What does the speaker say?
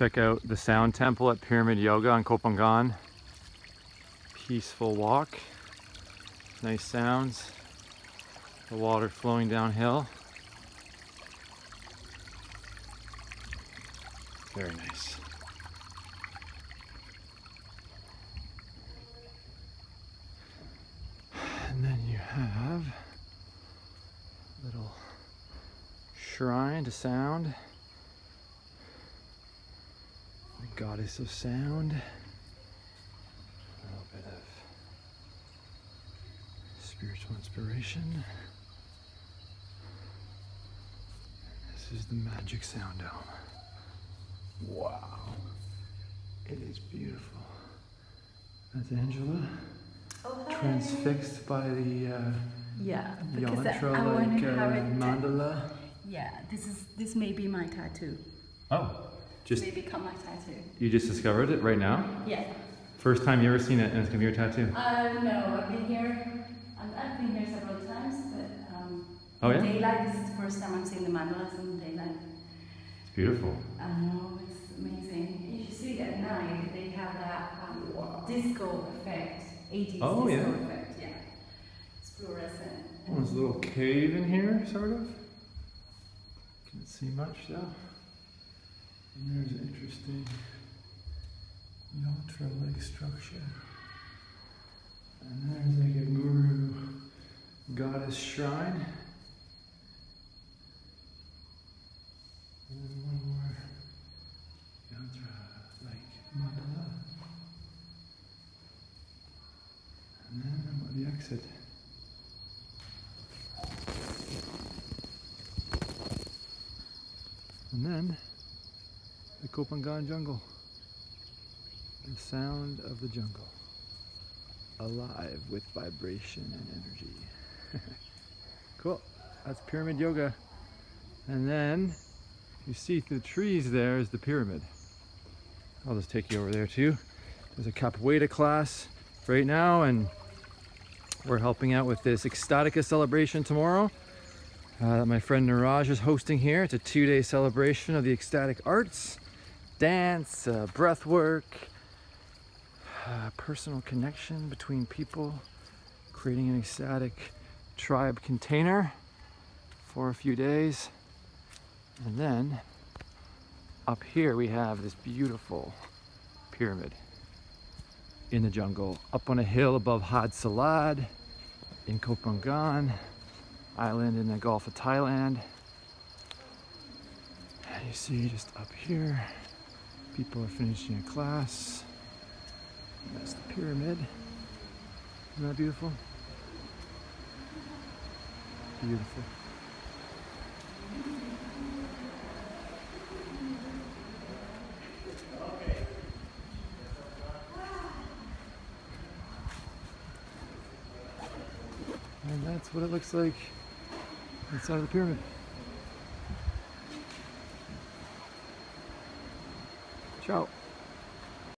Check out the sound temple at Pyramid Yoga on Koh Phangan. Peaceful walk, nice sounds, the water flowing downhill. Very nice. And then you have a little shrine to sound, the goddess of sound, a little bit of spiritual inspiration. This is the magic sound dome. Wow, it is beautiful. That's Angela, transfixed by the yantra like mandala. Yeah, this may be my tattoo. Oh, just may become my tattoo. You just discovered it right now? Yeah. First time you ever seen it, and it's gonna be your tattoo? No, I've been here. I've been here several times, but oh yeah. Daylight. This is the first time I'm seeing the mandalas in daylight. It's beautiful. I know, it's amazing. You should see it at night. They have that disco effect, 80s disco effect. Yeah, it's fluorescent. Oh, there's a little cave in here, sort of. Can't see much though. And there's an interesting yantra-like structure. And there's like a guru goddess shrine. And then one more yantra-like mandala. And then the exit. And then the Koh Phangan jungle. The sound of the jungle. Alive with vibration and energy. Cool. That's Pyramid Yoga. And then you see through the trees there is the pyramid. I'll just take you over there too. There's a capoeira class right now, and we're helping out with this Ecstatica celebration tomorrow that my friend Niraj is hosting here. It's a 2-day celebration of the ecstatic arts, dance, breath work, personal connection between people, creating an ecstatic tribe container for a few days. And then up here we have this beautiful pyramid in the jungle, up on a hill above Had Salad in Koh Phangan Island in the Gulf of Thailand. And you see just up here, people are finishing a class. And that's the pyramid. Isn't that beautiful? Beautiful. And that's what it looks like inside of the pyramid. Ciao.